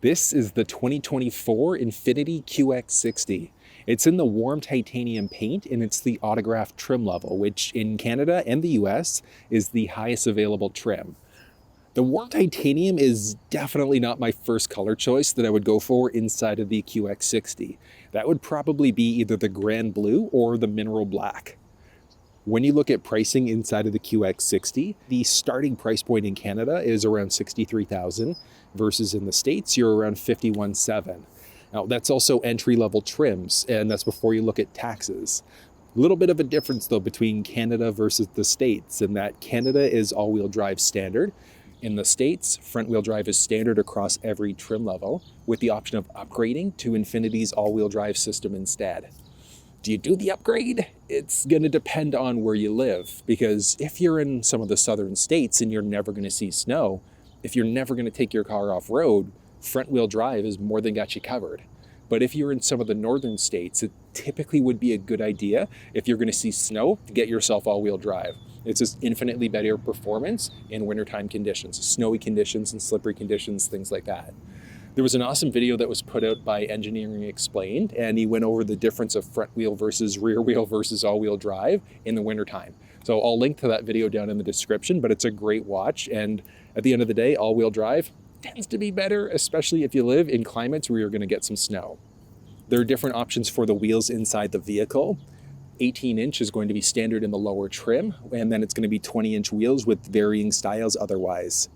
This is the 2024 Infiniti QX60. It's in the warm titanium paint and it's the Autograph trim level, which in Canada and the US is the highest available trim. The warm titanium is definitely not my first color choice that I would go for inside of the QX60. That would probably be either the Grand Blue or the Mineral Black. When you look at pricing inside of the QX60, the starting price point in Canada is around $63,000 versus in the States, you're around $51,700. Now that's also entry-level trims, and that's before you look at taxes. A little bit of a difference though between Canada versus the States in that Canada is all-wheel drive standard. In the States, front-wheel drive is standard across every trim level with the option of upgrading to Infiniti's all-wheel drive system instead. Do you do the upgrade? It's going to depend on where you live, because if you're in some of the southern states and you're never going to see snow, if you're never going to take your car off-road, front-wheel drive is more than got you covered. But if you're in some of the northern states, it typically would be a good idea, if you're going to see snow, to get yourself all-wheel drive. It's just infinitely better performance in wintertime conditions, snowy conditions and slippery conditions, things like that. There was an awesome video that was put out by Engineering Explained, and he went over the difference of front wheel versus rear wheel versus all-wheel drive in the wintertime. So I'll link to that video down in the description, but it's a great watch. And at the end of the day, all-wheel drive tends to be better, especially if you live in climates where you're going to get some snow. There are different options for the wheels inside the vehicle. 18-inch is going to be standard in the lower trim, and then it's going to be 20-inch wheels with varying styles otherwise.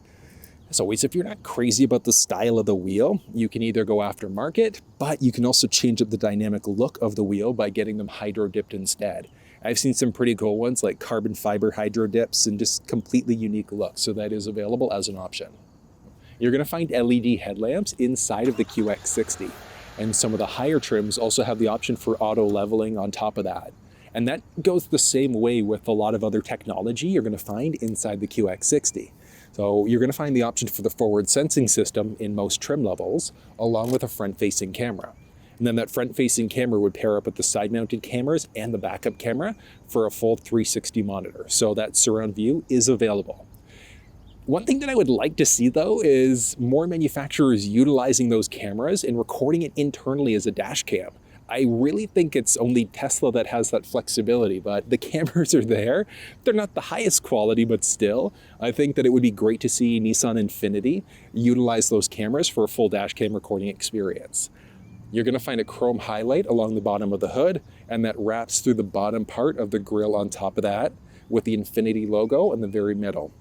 As always, if you're not crazy about the style of the wheel, you can either go aftermarket, but you can also change up the dynamic look of the wheel by getting them hydro dipped instead. I've seen some pretty cool ones like carbon fiber hydro dips and just completely unique looks, so that is available as an option. You're going to find LED headlamps inside of the QX60, and some of the higher trims also have the option for auto leveling on top of that. And that goes the same way with a lot of other technology you're going to find inside the QX60. So you're going to find the option for the forward sensing system in most trim levels, along with a front-facing camera. And then that front-facing camera would pair up with the side-mounted cameras and the backup camera for a full 360 monitor. So that surround view is available. One thing that I would like to see though is more manufacturers utilizing those cameras and recording it internally as a dash cam. I really think it's only Tesla that has that flexibility, but the cameras are there. They're not the highest quality, but still, I think that it would be great to see Nissan Infiniti utilize those cameras for a full dash cam recording experience. You're going to find a chrome highlight along the bottom of the hood, and that wraps through the bottom part of the grille on top of that with the Infiniti logo in the very middle.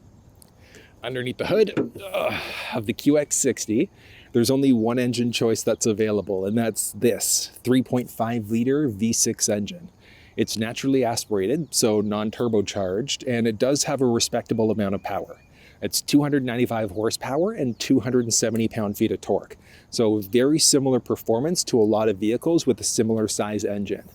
Underneath the hood of the QX60, there's only one engine choice that's available, and that's this 3.5 liter V6 engine. It's naturally aspirated, so non-turbocharged, and it does have a respectable amount of power. It's 295 horsepower and 270 pound-feet of torque. So very similar performance to a lot of vehicles with a similar size engine.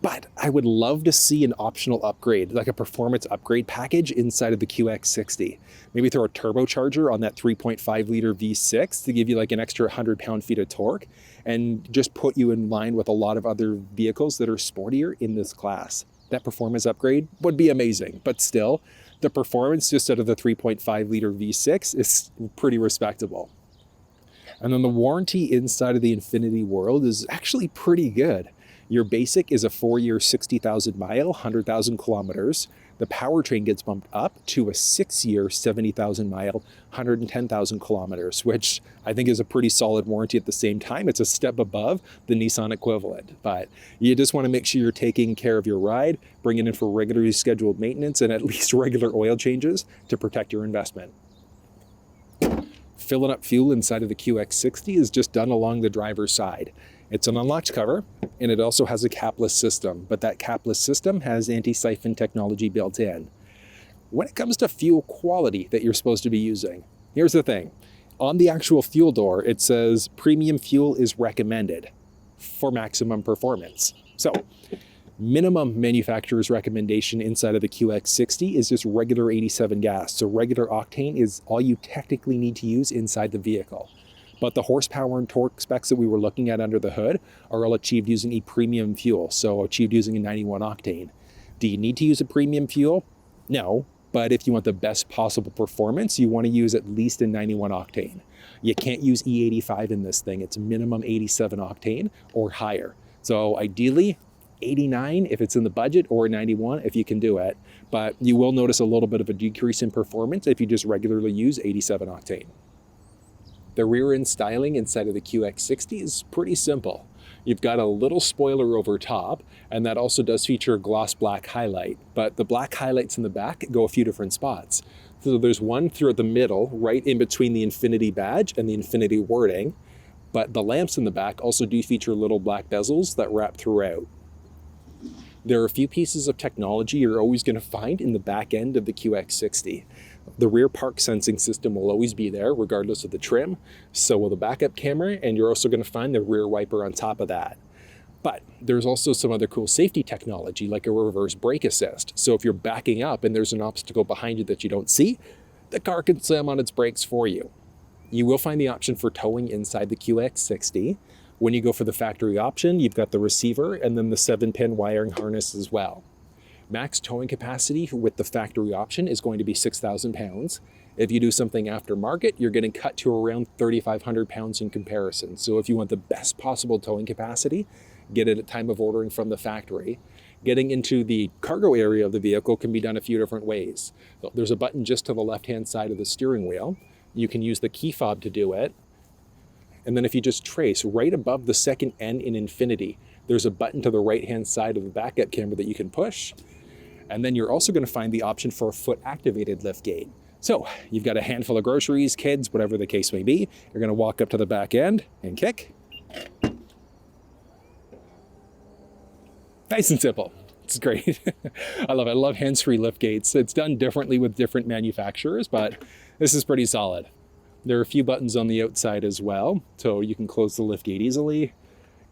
But I would love to see an optional upgrade, like a performance upgrade package inside of the QX60. Maybe throw a turbocharger on that 3.5 liter V6 to give you like an extra 100 pound-feet of torque and just put you in line with a lot of other vehicles that are sportier in this class. That performance upgrade would be amazing, but still, the performance just out of the 3.5 liter V6 is pretty respectable. And then the warranty inside of the Infiniti world is actually pretty good. Your basic is a 4-year, 60,000 mile, 100,000 kilometers. The powertrain gets bumped up to a 6-year, 70,000 mile, 110,000 kilometers, which I think is a pretty solid warranty at the same time. It's a step above the Nissan equivalent, but you just want to make sure you're taking care of your ride, bring it in for regularly scheduled maintenance and at least regular oil changes to protect your investment. Filling up fuel inside of the QX60 is just done along the driver's side. It's an unlocked cover, and it also has a capless system, but that capless system has anti-siphon technology built in. When it comes to fuel quality that you're supposed to be using, here's the thing. On the actual fuel door, it says premium fuel is recommended for maximum performance. So, minimum manufacturer's recommendation inside of the QX60 is just regular 87 gas. So regular octane is all you technically need to use inside the vehicle. But the horsepower and torque specs that we were looking at under the hood are all achieved using a premium fuel, so achieved using a 91 octane. Do you need to use a premium fuel? No, But if you want the best possible performance, you want to use at least a 91 octane. You can't use E85 in this thing. It's minimum 87 octane or higher. So ideally, 89 if it's in the budget, or 91 if you can do it. But you will notice a little bit of a decrease in performance if you just regularly use 87 octane. The rear end styling inside of the QX60 is pretty simple. You've got a little spoiler over top, and that also does feature a gloss black highlight, but the black highlights in the back go a few different spots. So there's one throughout the middle, right in between the Infiniti badge and the Infiniti wording, but the lamps in the back also do feature little black bezels that wrap throughout. There are a few pieces of technology you're always going to find in the back end of the QX60. The rear park sensing system will always be there regardless of the trim, so will the backup camera, and you're also going to find the rear wiper on top of that. But there's also some other cool safety technology like a reverse brake assist. So if you're backing up and there's an obstacle behind you that you don't see, the car can slam on its brakes for you. You will find the option for towing inside the QX60. When you go for the factory option, you've got the receiver and then the 7-pin wiring harness as well. Max towing capacity with the factory option is going to be 6,000 pounds. If you do something aftermarket, you're getting cut to around 3,500 pounds in comparison. So if you want the best possible towing capacity, get it at time of ordering from the factory. Getting into the cargo area of the vehicle can be done a few different ways. So there's a button just to the left-hand side of the steering wheel. You can use the key fob to do it. And then if you just trace right above the second N in Infiniti, there's a button to the right-hand side of the backup camera that you can push. And then you're also going to find the option for a foot-activated liftgate. So you've got a handful of groceries, kids, whatever the case may be. You're going to walk up to the back end and kick. Nice and simple. It's great. I love it. I love hands-free liftgates. It's done differently with different manufacturers, but this is pretty solid. There are a few buttons on the outside as well, so you can close the liftgate easily.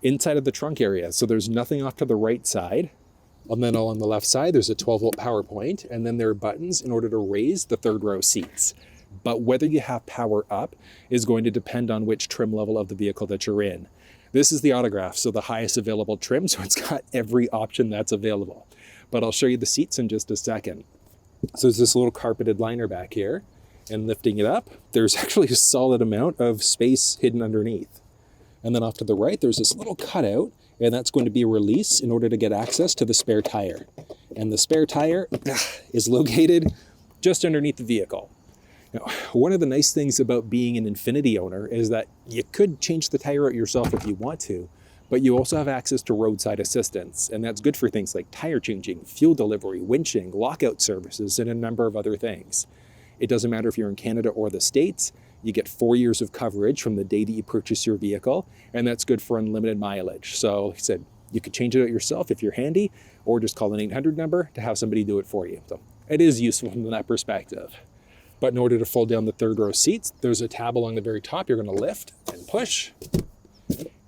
Inside of the trunk area, so there's nothing off to the right side. And then on the left side, there's a 12-volt power point, and then there are buttons in order to raise the third row seats. But whether you have power up is going to depend on which trim level of the vehicle that you're in. This is the Autograph, so the highest available trim, so it's got every option that's available. But I'll show you the seats in just a second. So there's this little carpeted liner back here, and lifting it up, there's actually a solid amount of space hidden underneath. And then off to the right, there's this little cutout, and that's going to be a release in order to get access to the spare tire. And the spare tire is located just underneath the vehicle. Now, one of the nice things about being an Infiniti owner is that you could change the tire out yourself if you want to, but you also have access to roadside assistance, and that's good for things like tire changing, fuel delivery, winching, lockout services, and a number of other things. It doesn't matter if you're in Canada or the States, you get 4 years of coverage from the day that you purchase your vehicle, and that's good for unlimited mileage. So like I said, you could change it out yourself if you're handy, or just call an 800 number to have somebody do it for you. So it is useful from that perspective. But in order to fold down the third row seats, there's a tab along the very top you're going to lift and push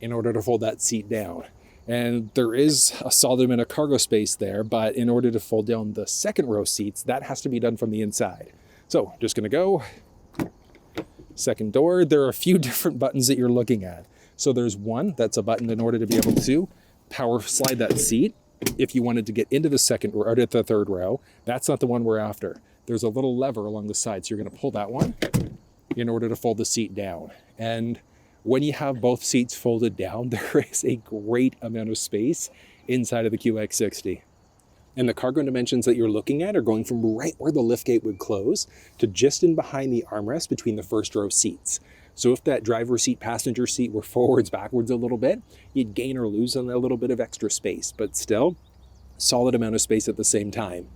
in order to fold that seat down. And there is a solid amount of cargo space there, but in order to fold down the second row seats, that has to be done from the inside. So just going to go. Second door, there are a few different buttons that you're looking at. So there's one that's a button in order to be able to power slide that seat. If you wanted to get into the second or out of the third row, that's not the one we're after. There's a little lever along the side, so you're going to pull that one in order to fold the seat down. And when you have both seats folded down, there is a great amount of space inside of the QX60. And the cargo dimensions that you're looking at are going from right where the liftgate would close to just in behind the armrest between the first row seats. So if that driver's seat, passenger seat were forwards, backwards a little bit, you'd gain or lose on a little bit of extra space, but still solid amount of space at the same time.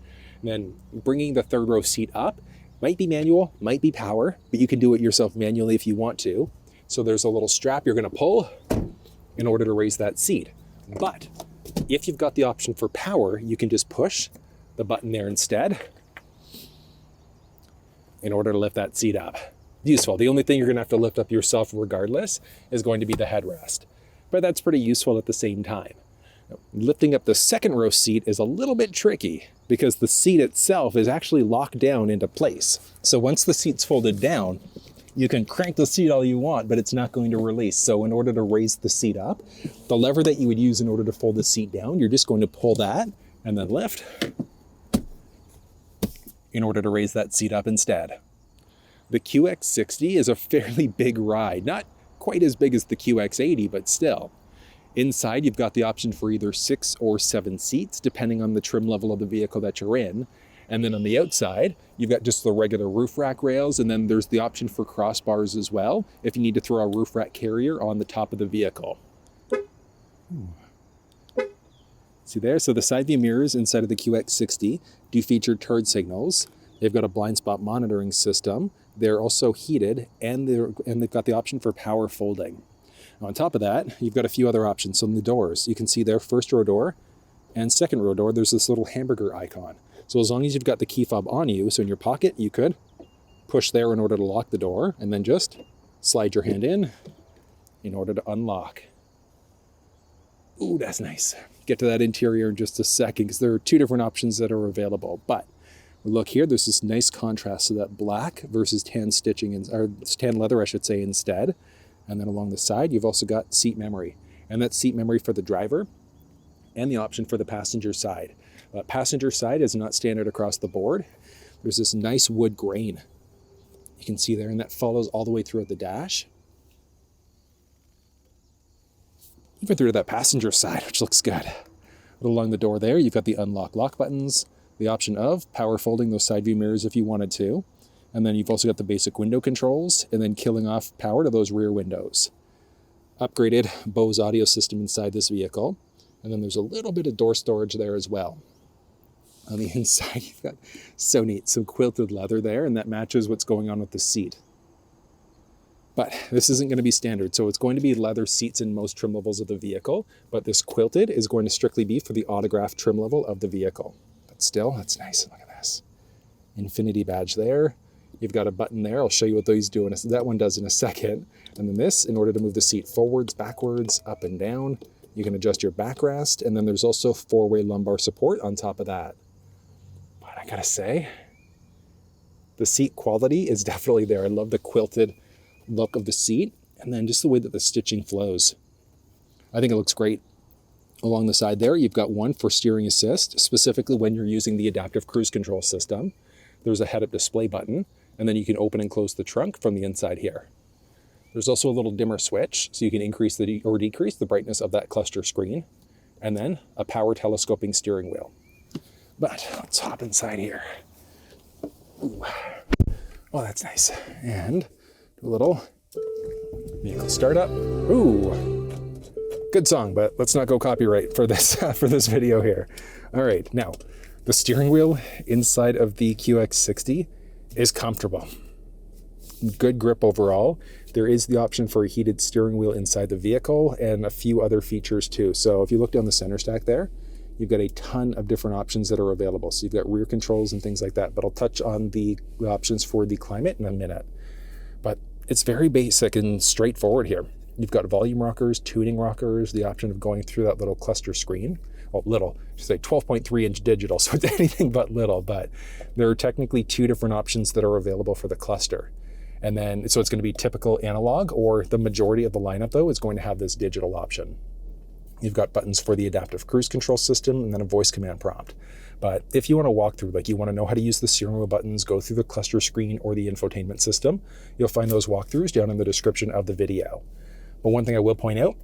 And then bringing the third row seat up might be manual, might be power, but you can do it yourself manually if you want to. So there's a little strap you're going to pull in order to raise that seat. But if you've got the option for power, you can just push the button there instead in order to lift that seat up. Useful. The only thing you're going to have to lift up yourself regardless is going to be the headrest. But that's pretty useful at the same time. Lifting up the second row seat is a little bit tricky because the seat itself is actually locked down into place. So once the seat's folded down, you can crank the seat all you want, but it's not going to release. So in order to raise the seat up, the lever that you would use in order to fold the seat down, you're just going to pull that and then lift in order to raise that seat up instead. The QX60 is a fairly big ride, not quite as big as the QX80, but still. Inside, you've got the option for either 6 or 7 seats, depending on the trim level of the vehicle that you're in. And then on the outside, you've got just the regular roof rack rails, and then there's the option for crossbars as well, if you need to throw a roof rack carrier on the top of the vehicle. See there? So the side view mirrors inside of the QX60 do feature turn signals. They've got a blind spot monitoring system. They're also heated, and they've got the option for power folding. Now on top of that, you've got a few other options. So on the doors, you can see there, first row door and second row door, there's this little hamburger icon. So as long as you've got the key fob on you, so in your pocket, you could push there in order to lock the door, and then just slide your hand in order to unlock. Ooh, that's nice. Get to that interior in just a second, because there are 2 different options that are available. But look here, there's this nice contrast to that black versus tan stitching, or tan leather, I should say, instead. And then along the side, you've also got seat memory. And that's seat memory for the driver and the option for the passenger side. Passenger side is not standard across the board. There's this nice wood grain you can see there, and that follows all the way throughout the dash. Even through to that passenger side, which looks good. But along the door there, you've got the unlock lock buttons, the option of power folding those side view mirrors if you wanted to. And then you've also got the basic window controls, and then killing off power to those rear windows. Upgraded Bose audio system inside this vehicle. And then there's a little bit of door storage there as well. On the inside, you've got, so neat, some quilted leather there, and that matches what's going on with the seat. But this isn't going to be standard, so it's going to be leather seats in most trim levels of the vehicle, but this quilted is going to strictly be for the Autograph trim level of the vehicle. But still, that's nice. Look at this. Infiniti badge there. You've got a button there. I'll show you what that one does in a second. And then this, in order to move the seat forwards, backwards, up and down. You can adjust your backrest, and then there's also 4-way lumbar support on top of that. But I gotta say, the seat quality is definitely there. I love the quilted look of the seat, and then just the way that the stitching flows. I think it looks great. Along the side there, you've got one for steering assist, specifically when you're using the adaptive cruise control system. There's a head-up display button, and then you can open and close the trunk from the inside here. There's also a little dimmer switch, so you can increase or decrease the brightness of that cluster screen, and then a power telescoping steering wheel. But let's hop inside here. Ooh. Oh, that's nice. And a little vehicle startup. Ooh, good song, but let's not go copyright for this for this video here. All right, now the steering wheel inside of the QX60 is comfortable. Good grip overall. There is the option for a heated steering wheel inside the vehicle and a few other features too. So if you look down the center stack there, you've got a ton of different options that are available. So you've got rear controls and things like that, but I'll touch on the options for the climate in a minute. But it's very basic and straightforward here. You've got volume rockers, tuning rockers, the option of going through that little cluster screen. Well, little, just say 12.3 inch digital, so it's anything but little, but there are technically 2 different options that are available for the cluster. And then, so it's going to be typical analog, or the majority of the lineup though is going to have this digital option. You've got buttons for the adaptive cruise control system and then a voice command prompt. But if you want to walk through, like you want to know how to use the steering wheel buttons, go through the cluster screen or the infotainment system, you'll find those walkthroughs down in the description of the video. But one thing I will point out,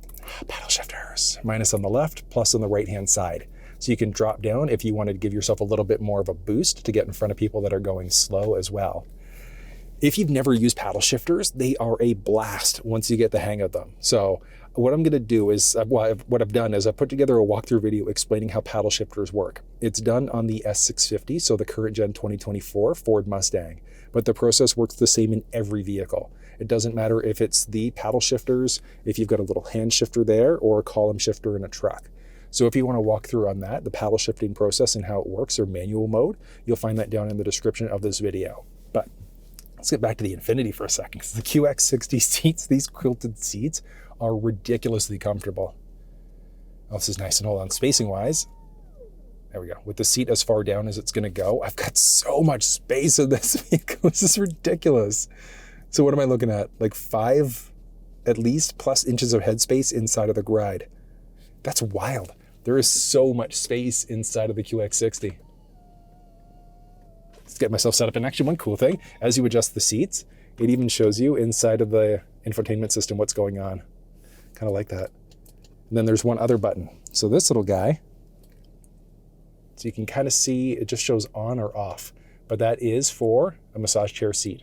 paddle shifters, minus on the left, plus on the right-hand side. So you can drop down if you wanted to give yourself a little bit more of a boost to get in front of people that are going slow as well. If you've never used paddle shifters, they are a blast once you get the hang of them. So what I'm going to do is, what I've done is I've put together a walkthrough video explaining how paddle shifters work. It's done on the S650, so the current gen 2024 Ford Mustang, but the process works the same in every vehicle. It doesn't matter if it's the paddle shifters, if you've got a little hand shifter there, or a column shifter in a truck. So if you want to walk through on that, the paddle shifting process and how it works, or manual mode, you'll find that down in the description of this video. But let's get back to the Infiniti for a second, because the QX60 seats, these quilted seats, are ridiculously comfortable. Oh, this is nice and hold on. Spacing wise, there we go. With the seat as far down as it's gonna go, I've got so much space in this vehicle. This is ridiculous. So what am I looking at? Like 5 at least plus inches of headspace inside of the ride. That's wild. There is so much space inside of the QX60. let's get myself set up. And actually one cool thing, as you adjust the seats, it even shows you inside of the infotainment system what's going on. Kind of like that. And then there's one other button. So this little guy, so you can kind of see, it just shows on or off, but that is for a massage chair seat.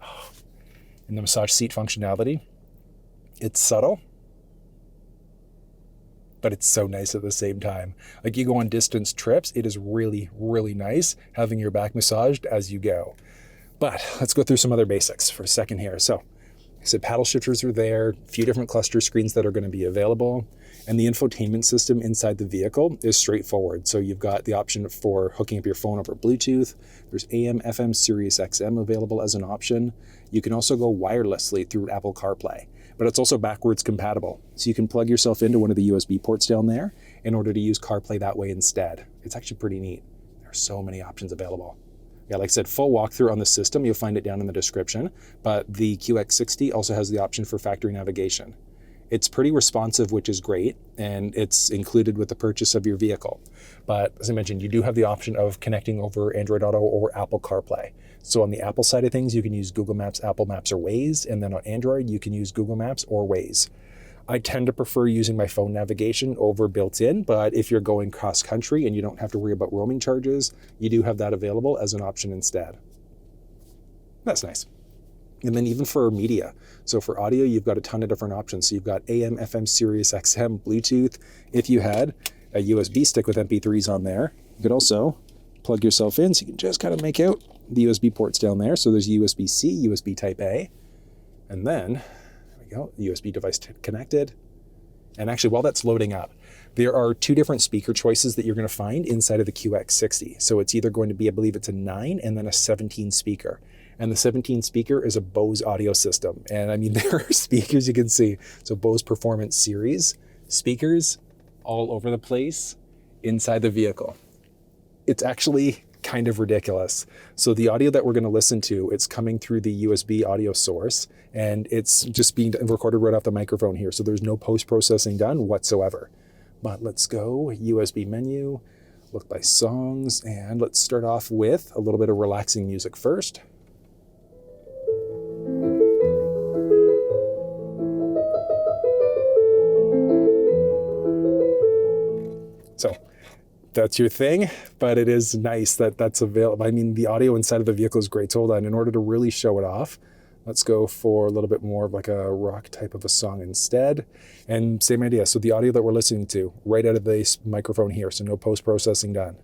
Oh, and the massage seat functionality, it's subtle, but it's so nice at the same time. Like you go on distance trips, it is really, really nice having your back massaged as you go. But let's go through some other basics for a second here. So I said paddle shifters are there, a few different cluster screens that are going to be available, and the infotainment system inside the vehicle is straightforward. So you've got the option for hooking up your phone over Bluetooth. There's AM, FM, Sirius XM available as an option. You can also go wirelessly through Apple CarPlay, but it's also backwards compatible. So you can plug yourself into one of the USB ports down there in order to use CarPlay that way instead. It's actually pretty neat. There are so many options available. Yeah, like I said, full walkthrough on the system, you'll find it down in the description, but the QX60 also has the option for factory navigation. It's pretty responsive, which is great, and it's included with the purchase of your vehicle. But as I mentioned, you do have the option of connecting over Android Auto or Apple CarPlay. So on the Apple side of things, you can use Google Maps, Apple Maps, or Waze, and then on Android, you can use Google Maps or Waze. I tend to prefer using my phone navigation over built-in, but if you're going cross-country and you don't have to worry about roaming charges, you do have that available as an option instead. That's nice. And then even for media. So for audio, you've got a ton of different options. So you've got AM, FM, Sirius XM, Bluetooth. If you had a USB stick with MP3s on there, you could also plug yourself in. So you can just kind of make out the USB ports down there. So there's USB-C, USB Type A, and then go, USB device connected. And actually, while that's loading up, there are two different speaker choices that you're going to find inside of the QX60. So it's either going to be, I believe it's a 9 and then a 17 speaker. And the 17 speaker is a Bose audio system. And I mean, there are speakers you can see. So Bose Performance Series speakers all over the place inside the vehicle. It's actually kind of ridiculous. So the audio that we're going to listen to, it's coming through the USB audio source, and it's just being recorded right off the microphone here. So there's no post-processing done whatsoever. But let's go USB menu, look by songs, and let's start off with a little bit of relaxing music first. So that's your thing, but it is nice that that's available. I mean, the audio inside of the vehicle is great. So hold on, in order to really show it off, let's go for a little bit more of like a rock type of a song instead. And same idea. So the audio that we're listening to right out of the microphone here. So no post-processing done.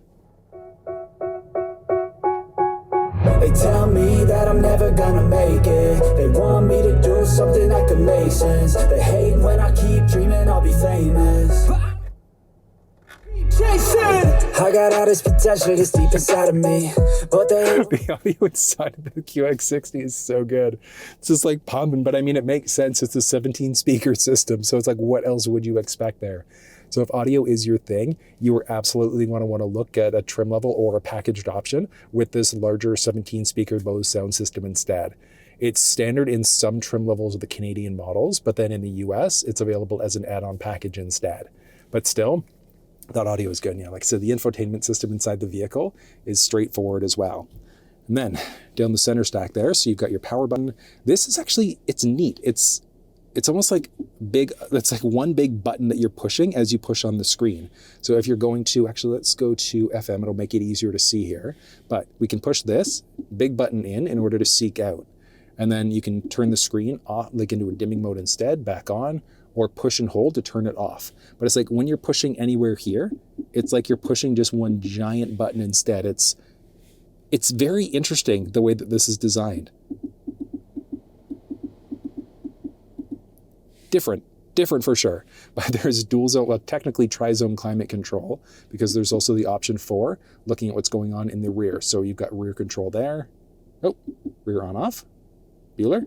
They tell me that I'm never gonna make it. They want me to do something that could make sense. They hate when I keep dreaming I'll be famous. I got all this potential that's deep inside of me, but the audio inside of the QX60 is so good. It's just like pumping, but I mean, it makes sense. It's a 17 speaker system. So it's like, what else would you expect there? So if audio is your thing, you are absolutely want to look at a trim level or a packaged option with this larger 17 speaker Bose sound system instead. It's standard in some trim levels of the Canadian models, but then in the US, it's available as an add-on package instead. But still, that audio is good. Yeah, like I said, the infotainment system inside the vehicle is straightforward as well. And then down the center stack there, so you've got your power button. This is actually, it's neat. It's almost like big, it's like one big button that you're pushing as you push on the screen. So if you're going to, actually let's go to FM, it'll make it easier to see here. But we can push this big button in order to seek out. And then you can turn the screen off, like into a dimming mode instead, back on, or push and hold to turn it off. But it's like when you're pushing anywhere here, it's like you're pushing just one giant button instead. It's very interesting the way that this is designed. Different for sure. But there's dual zone, well, technically tri-zone climate control, because there's also the option for looking at what's going on in the rear. So you've got rear control there. Oh, rear on off. Bueller.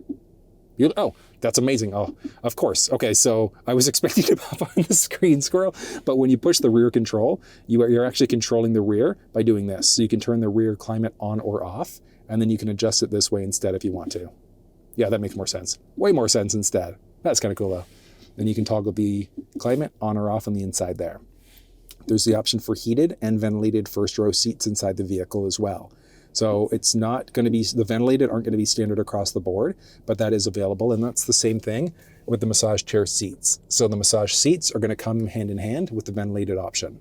Oh, that's amazing. Oh, of course. Okay, so I was expecting to pop on the screen, squirrel, but when you push the rear control, you're actually controlling the rear by doing this. So you can turn the rear climate on or off, and then you can adjust it this way instead if you want to. Yeah, that makes more sense. Way more sense instead. That's kind of cool though. Then you can toggle the climate on or off on the inside there. There's the option for heated and ventilated first row seats inside the vehicle as well. So it's not going to be, the ventilated aren't going to be standard across the board, but that is available. And that's the same thing with the massage chair seats. So the massage seats are going to come hand in hand with the ventilated option.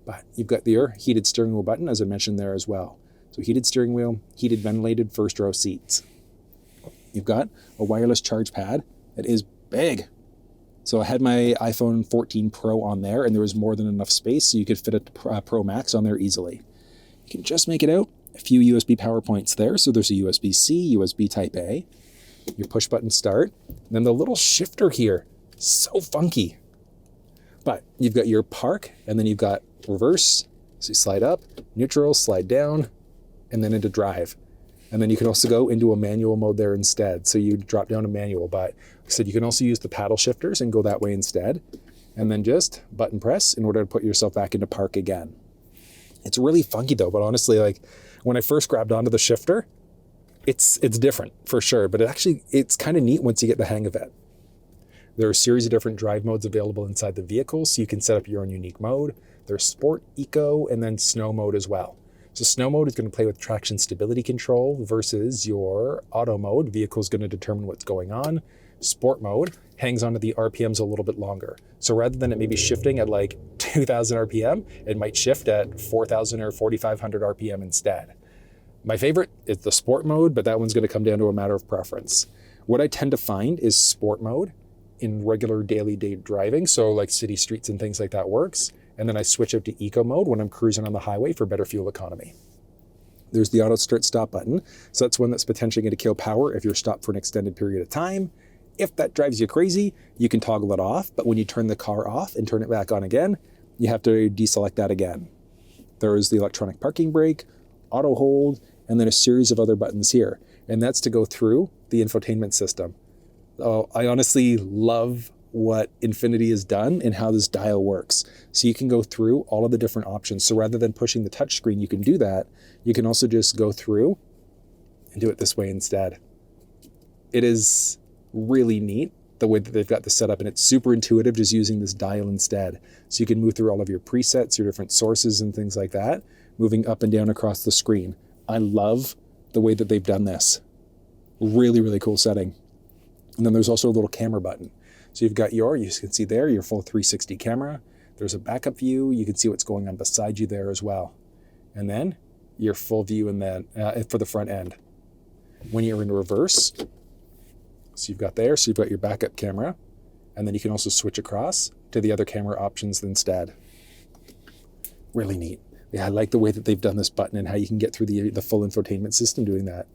But you've got your heated steering wheel button, as I mentioned there as well. So heated steering wheel, heated ventilated first row seats. You've got a wireless charge pad that is big. So I had my iPhone 14 Pro on there, and there was more than enough space so you could fit a Pro Max on there easily. You can just make it out. A few USB power points there. So there's a USB-C, USB Type A, your push button start, and then the little shifter here. So funky. But you've got your park, and then you've got reverse. So you slide up, neutral, slide down, and then into drive. And then you can also go into a manual mode there instead. So you drop down to manual, but like I said, you can also use the paddle shifters and go that way instead. And then just button press in order to put yourself back into park again. It's really funky though, but honestly, like when I first grabbed onto the shifter, it's different for sure, but it's kind of neat once you get the hang of it. There are a series of different drive modes available inside the vehicle, so you can set up your own unique mode. There's sport, eco, and then snow mode as well. So snow mode is going to play with traction stability control versus your auto mode. Vehicle is going to determine what's going on. Sport mode hangs onto the RPMs a little bit longer. So rather than it maybe shifting at like 2,000 RPM, it might shift at 4,000 or 4,500 RPM instead. My favorite is the sport mode, but that one's going to come down to a matter of preference. What I tend to find is sport mode in regular daily day driving. So like city streets and things like that works. And then I switch out to eco mode when I'm cruising on the highway for better fuel economy. There's the auto start stop button. So that's one that's potentially going to kill power if you're stopped for an extended period of time. If that drives you crazy, you can toggle it off. But when you turn the car off and turn it back on again, you have to deselect that again. There is the electronic parking brake, auto hold, and then a series of other buttons here. And that's to go through the infotainment system. I honestly love what Infiniti has done and how this dial works. So you can go through all of the different options. So rather than pushing the touchscreen, you can do that. You can also just go through and do it this way instead. It is really neat the way that they've got this set up, and it's super intuitive just using this dial instead. So you can move through all of your presets, your different sources and things like that, moving up and down across the screen. I love the way that they've done this. Really, really cool setting. And then there's also a little camera button. So you've got you can see there, your full 360 camera. There's a backup view. You can see what's going on beside you there as well. And then your full view and then for the front end. When you're in reverse, so you've got your backup camera, and then you can also switch across to the other camera options instead. Really neat. Yeah, I like the way that they've done this button and how you can get through the full infotainment system doing that.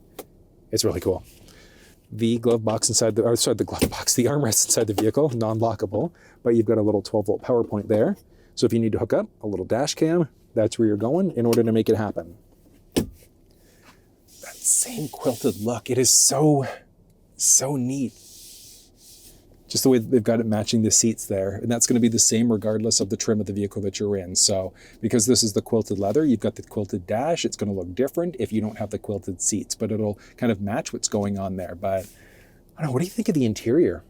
It's really cool. The glove box inside the armrest inside the vehicle, non-lockable, but you've got a little 12-volt power point there. So if you need to hook up a little dash cam, that's where you're going in order to make it happen. That same quilted look, it is so neat. Just the way that they've got it matching the seats there. And that's going to be the same regardless of the trim of the vehicle that you're in. So because this is the quilted leather, you've got the quilted dash. It's going to look different if you don't have the quilted seats, but it'll kind of match what's going on there. But I don't know, what do you think of the interior?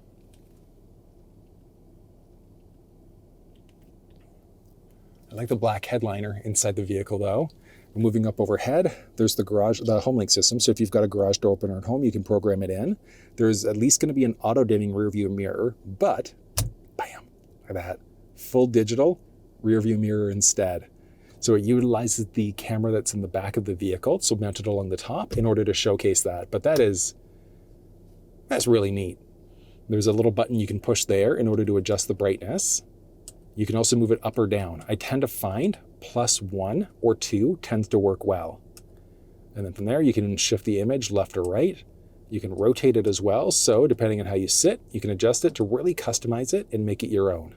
I like the black headliner inside the vehicle though. Moving up overhead, there's the HomeLink system. So if you've got a garage door opener at home, you can program it in. There's at least going to be an auto-dimming rear view mirror, but bam, look at that. Full digital rear view mirror instead. So it utilizes the camera that's in the back of the vehicle, so mounted along the top in order to showcase that. But that's really neat. There's a little button you can push there in order to adjust the brightness. You can also move it up or down. I tend to find +1 or 2 tends to work well. And then from there, you can shift the image left or right. You can rotate it as well. So depending on how you sit, you can adjust it to really customize it and make it your own.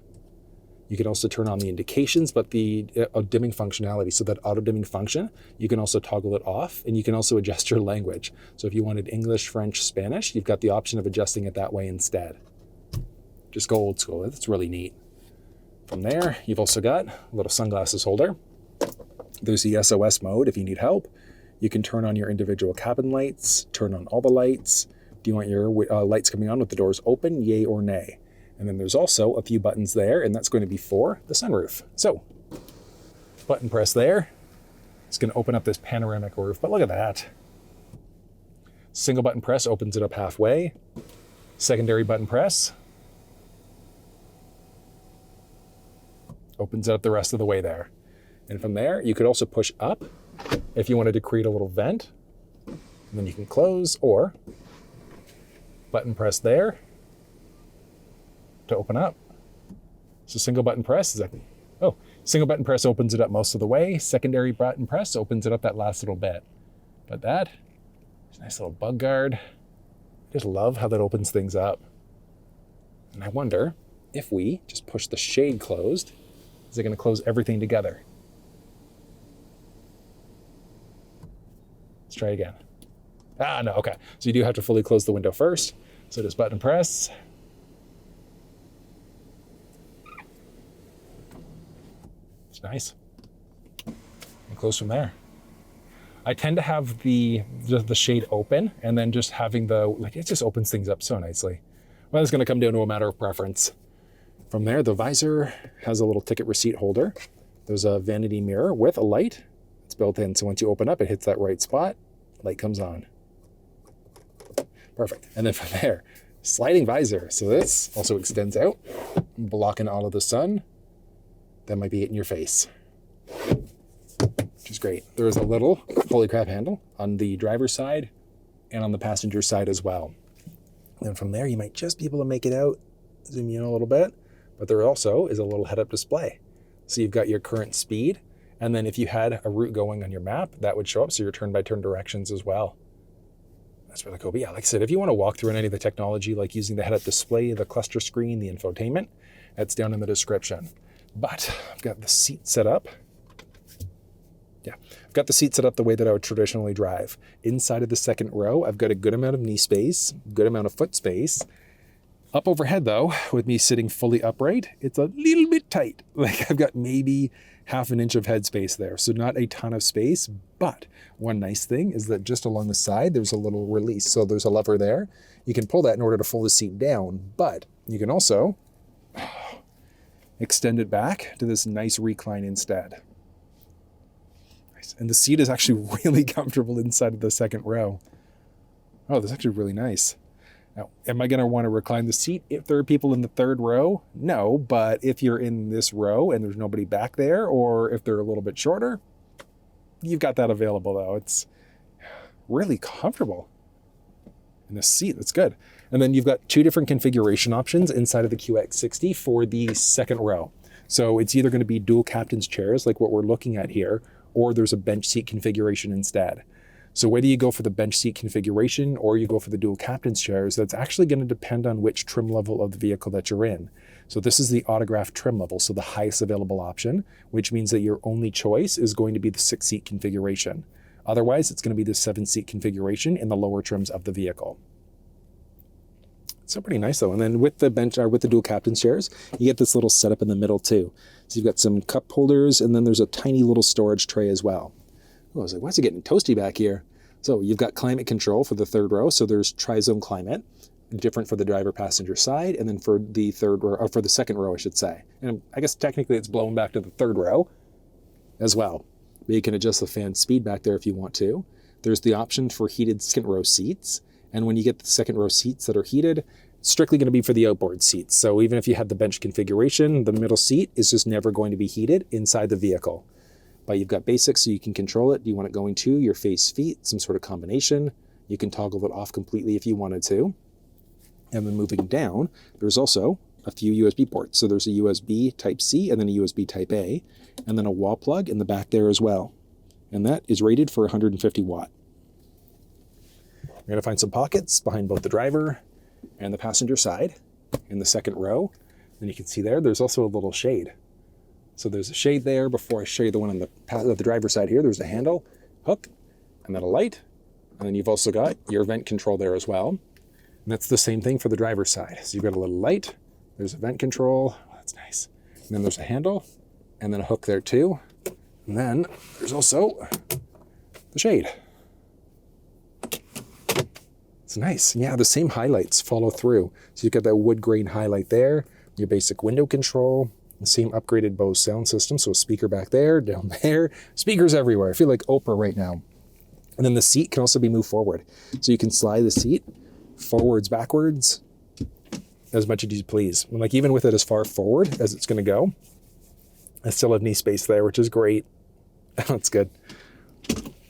You can also turn on the indications, but the dimming functionality. So that auto dimming function, you can also toggle it off, and you can also adjust your language. So if you wanted English, French, Spanish, you've got the option of adjusting it that way instead. Just go old school. That's really neat. From there, you've also got a little sunglasses holder. There's the SOS mode if you need help. You can turn on your individual cabin lights, turn on all the lights. Do you want your lights coming on with the doors open, yay or nay? And then there's also a few buttons there, and that's going to be for the sunroof. So, button press there, It's going to open up this panoramic roof, but look at that. Single button press opens it up halfway. Secondary button press opens it up the rest of the way there. And from there, you could also push up if you wanted to create a little vent. And then you can close, or button press there to open up. So single button press is single button press opens it up most of the way. Secondary button press opens it up that last little bit. But that is a nice little bug guard. I just love how that opens things up. And I wonder if we just push the shade closed, is it going to close everything together? Let's try again. No, okay. So you do have to fully close the window first. So just button press. It's nice. And close from there. I tend to have the shade open, and then just having it just opens things up so nicely. Well, it's going to come down to a matter of preference. From there, the visor has a little ticket receipt holder. There's a vanity mirror with a light. It's built in, so once you open up, it hits that right spot. Light comes on. Perfect. And then from there, sliding visor. So this also extends out, blocking all of the sun that might be hitting your face, which is great. There is a little holy crap handle on the driver's side and on the passenger side as well. And then from there, you might just be able to make it out, zoom in a little bit, but there also is a little head-up display. So you've got your current speed, and then if you had a route going on your map, that would show up, so your turn-by-turn directions as well. That's really cool. But yeah, like I said, if you want to walk through any of the technology, like using the head-up display, the cluster screen, the infotainment, that's down in the description. But I've got the seat set up. Yeah, I've got the seat set up the way that I would traditionally drive. Inside of the second row, I've got a good amount of knee space, good amount of foot space. Up overhead though, with me sitting fully upright, it's a little bit tight. Like I've got maybe half an inch of headspace there. So not a ton of space, but one nice thing is that just along the side, there's a little release. So there's a lever there. You can pull that in order to pull the seat down, but you can also extend it back to this nice recline instead. Nice. And the seat is actually really comfortable inside of the second row. Oh, that's actually really nice. Now, am I going to want to recline the seat if there are people in the third row? No, but if you're in this row and there's nobody back there, or if they're a little bit shorter, you've got that available though. It's really comfortable. And the seat, that's good. And then you've got two different configuration options inside of the QX60 for the second row. So it's either going to be dual captain's chairs like what we're looking at here, or there's a bench seat configuration instead. So whether you go for the bench seat configuration or you go for the dual captain's chairs, that's actually going to depend on which trim level of the vehicle that you're in. So this is the Autograph trim level, so the highest available option, which means that your only choice is going to be the 6-seat configuration. Otherwise, it's going to be the 7-seat configuration in the lower trims of the vehicle. So pretty nice though. And then with the with the dual captain's chairs, you get this little setup in the middle too. So you've got some cup holders, and then there's a tiny little storage tray as well. Oh, I was like, why is it getting toasty back here? So you've got climate control for the third row. So there's tri-zone climate, different for the driver passenger side, and then for the third row, or for the second row, I should say. And I guess technically it's blown back to the third row as well. But you can adjust the fan speed back there if you want to. There's the option for heated second row seats. And when you get the second row seats that are heated, it's strictly going to be for the outboard seats. So even if you have the bench configuration, the middle seat is just never going to be heated inside the vehicle. But you've got basics, so you can control it. Do you want it going to your face, feet, some sort of combination? You can toggle it off completely if you wanted to. And then moving down, there's also a few USB ports. So there's a USB Type-C and then a USB Type-A, and then a wall plug in the back there as well. And that is rated for 150 watt. You're going to find some pockets behind both the driver and the passenger side in the second row. And you can see there's also a little shade. So there's a shade there. Before I show you the one on the driver's side here, there's a handle, hook, and then a light. And then you've also got your vent control there as well. And that's the same thing for the driver's side. So you've got a little light, there's a vent control, oh, that's nice. And then there's a handle, and then a hook there too. And then there's also the shade. It's nice. Yeah, the same highlights follow through. So you've got that wood grain highlight there, your basic window control, The same upgraded Bose sound system, so a speaker back there, down there, speakers everywhere. I feel like Oprah right now. And then the seat can also be moved forward. So you can slide the seat forwards, backwards, as much as you please. And like even with it as far forward as it's gonna go, I still have knee space there, which is great. That's good.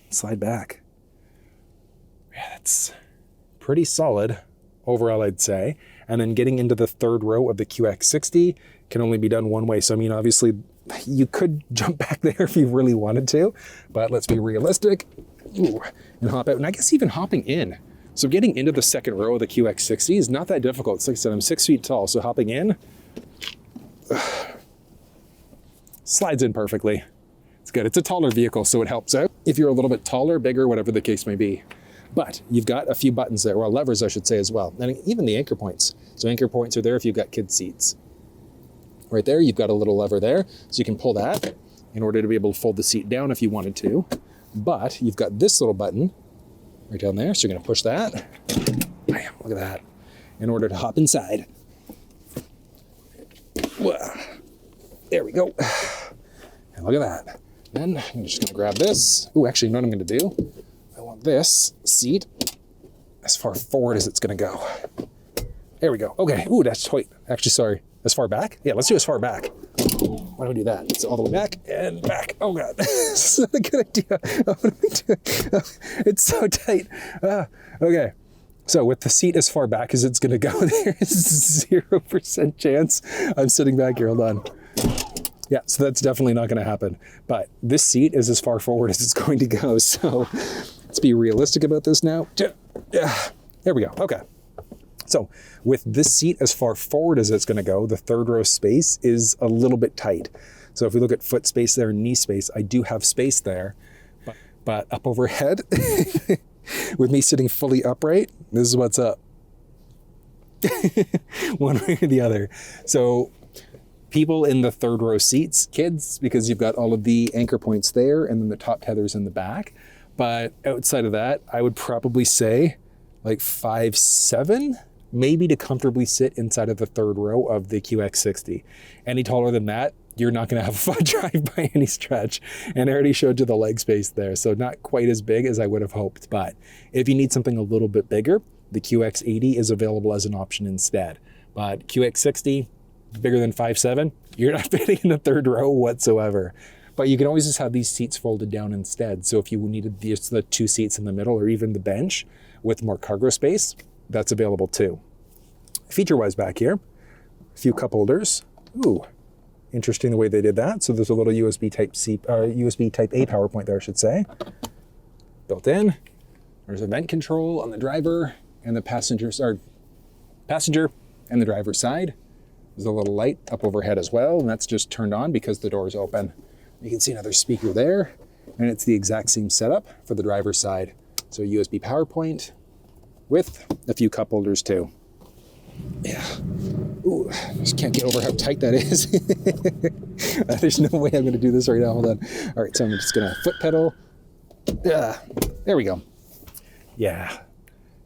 Slide back. Yeah, that's pretty solid overall, I'd say. And then getting into the third row of the QX60 can only be done one way. So I mean, obviously you could jump back there if you really wanted to, but let's be realistic. Ooh, and hop out. And I guess even hopping in. So getting into the second row of the QX60 is not that difficult. It's like I said, I'm 6 feet tall, so hopping in, slides in perfectly. It's good. It's a taller vehicle, so it helps out if you're a little bit taller, bigger, whatever the case may be. But you've got a few buttons there, well, levers, I should say, as well. And even the anchor points. So anchor points are there if you've got kids' seats. Right there, you've got a little lever there, so you can pull that in order to be able to fold the seat down if you wanted to. But you've got this little button right down there, so you're gonna push that. Bam, look at that. In order to hop inside. There we go. And look at that. Then I'm just gonna grab this. Ooh, actually, you know what I'm gonna do? I want this seat as far forward as it's gonna go. There we go. Okay, ooh, that's tight. Actually, sorry, as far back? Yeah, let's do as far back. Why don't we do that? It's all the way back and back. Oh God, this is not a good idea. What are we doing? It's so tight. Okay, so with the seat as far back as it's gonna go, there is 0% chance I'm sitting back here. Hold on. Yeah, so that's definitely not gonna happen. But this seat is as far forward as it's going to go. So let's be realistic about this now. Yeah, there we go. Okay. So with this seat as far forward as it's gonna go, the third row space is a little bit tight. So if we look at foot space there and knee space, I do have space there, but up overhead, with me sitting fully upright, this is what's up. One way or the other. So people in the third row seats, kids, because you've got all of the anchor points there and then the top tethers in the back. But outside of that, I would probably say like 5'7", maybe to comfortably sit inside of the third row of the QX60. Any taller than that, you're not gonna have a fun drive by any stretch. And I already showed you the leg space there, so not quite as big as I would have hoped. But if you need something a little bit bigger, the QX80 is available as an option instead. But QX60, bigger than 5'7", you're not fitting in the third row whatsoever. But you can always just have these seats folded down instead. So if you needed the two seats in the middle or even the bench with more cargo space, that's available too. Feature-wise back here, a few cup holders. Ooh, interesting the way they did that. So there's a little USB Type-C, USB Type-A power point there, I should say. Built in. There's a vent control on the driver and the passenger and the driver's side. There's a little light up overhead as well, and that's just turned on because the door is open. You can see another speaker there, and it's the exact same setup for the driver's side. So a USB power point with a few cup holders too. Yeah. Ooh, I just can't get over how tight that is. There's no way I'm going to do this right now. Hold on. All right, so I'm just going to foot pedal. Yeah, there we go. Yeah,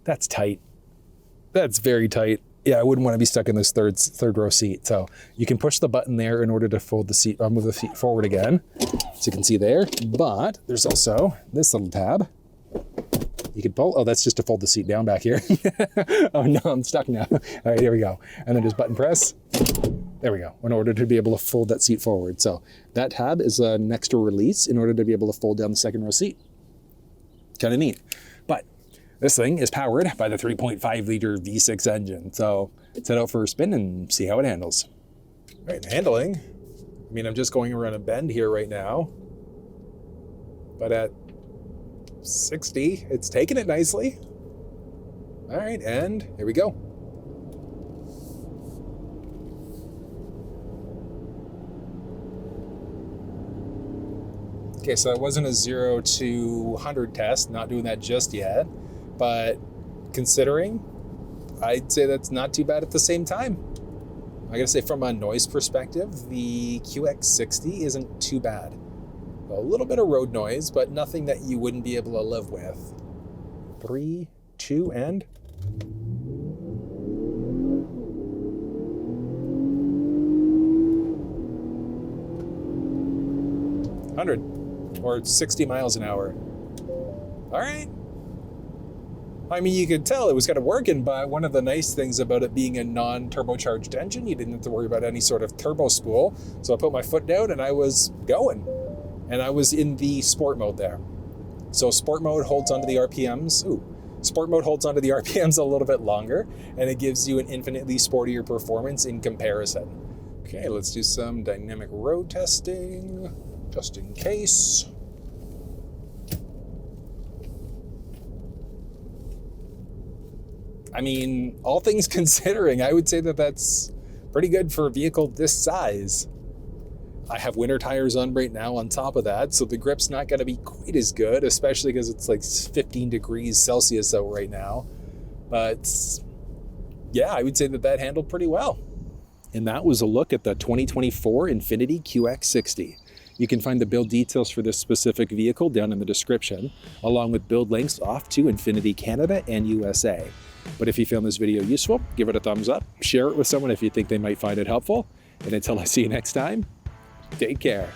that's tight. That's very tight. Yeah, I wouldn't want to be stuck in this third row seat. So you can push the button there in order to fold the seat, or move the seat forward again. So you can see there, but there's also this little tab. You can pull, oh, that's just to fold the seat down back here. Oh no, I'm stuck now. All right, here we go. And then just button press. There we go, in order to be able to fold that seat forward. So that tab is an extra release in order to be able to fold down the second row seat. Kind of neat. But this thing is powered by the 3.5 liter V6 engine. So let's head out for a spin and see how it handles. All right, handling. I mean, I'm just going around a bend here right now, but at 60, it's taking it nicely. All right, and here we go. Okay, so that wasn't a 0 to 100 test, not doing that just yet, but considering, I'd say that's not too bad at the same time. I gotta say, from a noise perspective, the QX60 isn't too bad. A little bit of road noise, but nothing that you wouldn't be able to live with. 3, 2, and... 100 or 60 miles an hour. All right. I mean, you could tell it was kind of working, but one of the nice things about it being a non-turbocharged engine, you didn't have to worry about any sort of turbo spool. So I put my foot down and I was going. And I was in the sport mode there. So sport mode holds onto the RPMs. Sport mode holds onto the RPMs a little bit longer, and it gives you an infinitely sportier performance in comparison. Okay, let's do some dynamic road testing, just in case. I mean, all things considering, I would say that that's pretty good for a vehicle this size. I have winter tires on right now on top of that, so the grip's not going to be quite as good, especially because it's like 15 degrees Celsius out right now. But yeah, I would say that that handled pretty well. And that was a look at the 2024 Infiniti QX60. You can find the build details for this specific vehicle down in the description, along with build links off to Infiniti Canada and USA. But if you found this video useful, give it a thumbs up, share it with someone if you think they might find it helpful, and until I see you next time, take care.